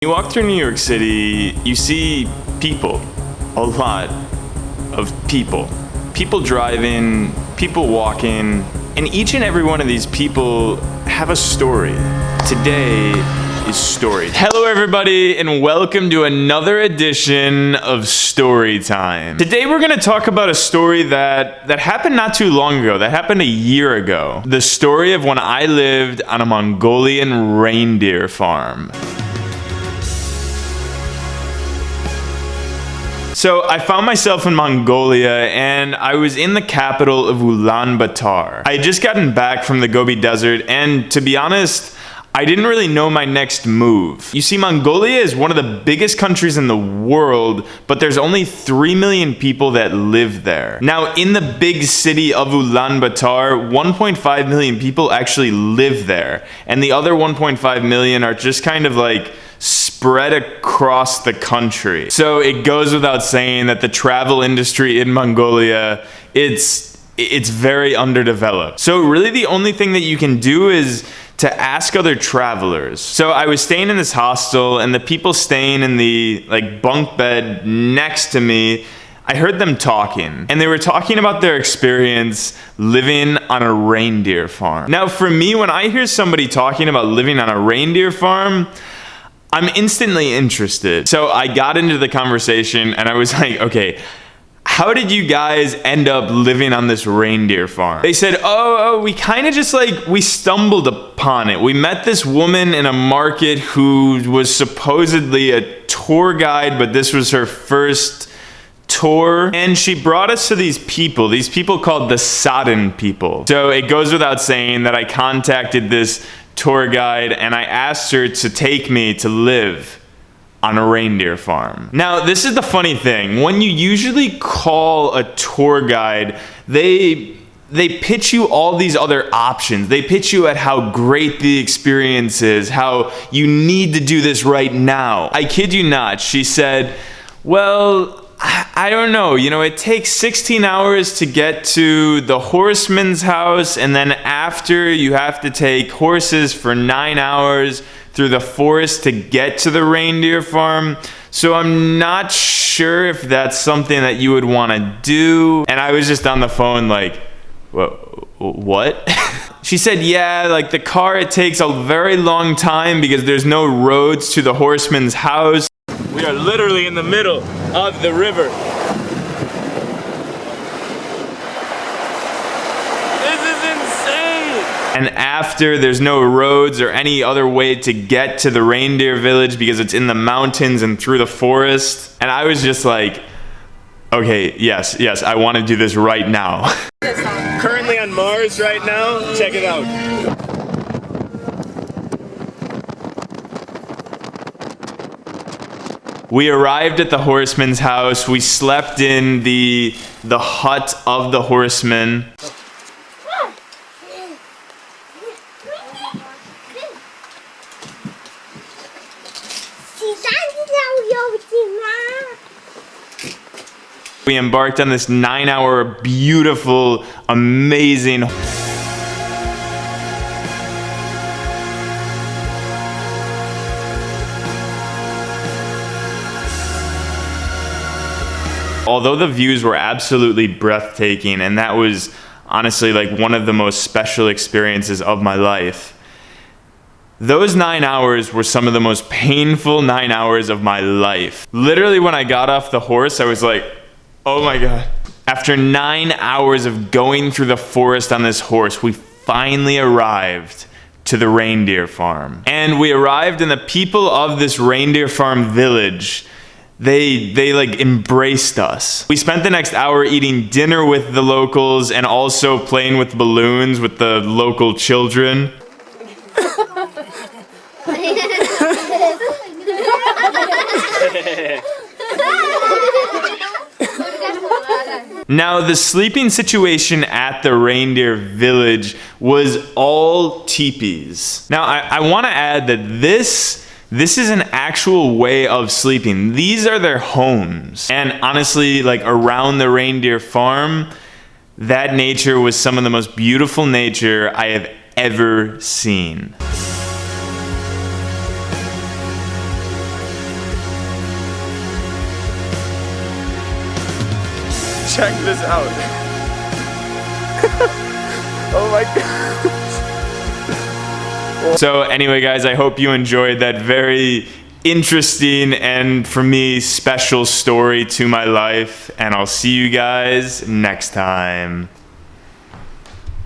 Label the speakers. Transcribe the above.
Speaker 1: You walk through New York City, you see people, a lot of people. People driving, people walking, and each and every one of these people have a story. Today is story. Hello everybody, and welcome to another edition of Story Time. Today we're gonna talk about a story that happened not too long ago, that happened a year ago. The story of when I lived on a Mongolian reindeer farm. So I found myself in Mongolia, and I was in the capital of Ulaanbaatar. I had just gotten back from the Gobi Desert, and to be honest, I didn't really know my next move. You see, Mongolia is one of the biggest countries in the world, but there's only 3 million people that live there. Now, in the big city of Ulaanbaatar, 1.5 million people actually live there, and the other 1.5 million are just kind of like spread across the country. So it goes without saying that the travel industry in Mongolia, it's very underdeveloped. So really the only thing that you can do is to ask other travelers. So I was staying in this hostel, and the people staying in the bunk bed next to me, I heard them talking, and they were talking about their experience living on a reindeer farm. Now for me, when I hear somebody talking about living on a reindeer farm, I'm instantly interested. So I got into the conversation and I was like, okay, how did you guys end up living on this reindeer farm? They said, oh, we kind of just we stumbled upon it. We met this woman in a market who was supposedly a tour guide, but this was her first tour, and she brought us to these people called the Sadin people. So it goes without saying that I contacted this tour guide and I asked her to take me to live on a reindeer farm. Now, this is the funny thing. When you usually call a tour guide, they pitch you all these other options. They pitch you at how great the experience is, how you need to do this right now. I kid you not. She said, well, I don't know, it takes 16 hours to get to the horseman's house, and then after you have to take horses for 9 hours through the forest to get to the reindeer farm. So I'm not sure if that's something that you would want to do. And I was just on the phone what? She said, yeah, the car, it takes a very long time because there's no roads to the horseman's house. We are literally in the middle of the river. This is insane! And after, there's no roads or any other way to get to the Reindeer Village because it's in the mountains and through the forest. And I was just like, okay, yes, I want to do this right now. Currently on Mars right now, check it out. We arrived at the horseman's house. We slept in the hut of the horseman. We embarked on this 9-hour, beautiful, amazing although the views were absolutely breathtaking, and that was honestly one of the most special experiences of my life, those 9 hours were some of the most painful 9 hours of my life. Literally, when I got off the horse, I was like, oh my God. After 9 hours of going through the forest on this horse, we finally arrived to the reindeer farm. And we arrived, and the people of this reindeer farm village, they embraced us. We spent the next hour eating dinner with the locals and also playing with balloons with the local children. Now, the sleeping situation at the Reindeer Village was all teepees. Now, I want to add that this is an actual way of sleeping. These are their homes. And honestly, around the reindeer farm, that nature was some of the most beautiful nature I have ever seen.
Speaker 2: check this out. Oh my god.
Speaker 1: So anyway, guys, I hope you enjoyed that very interesting and, for me, special story to my life. And I'll see you guys next time.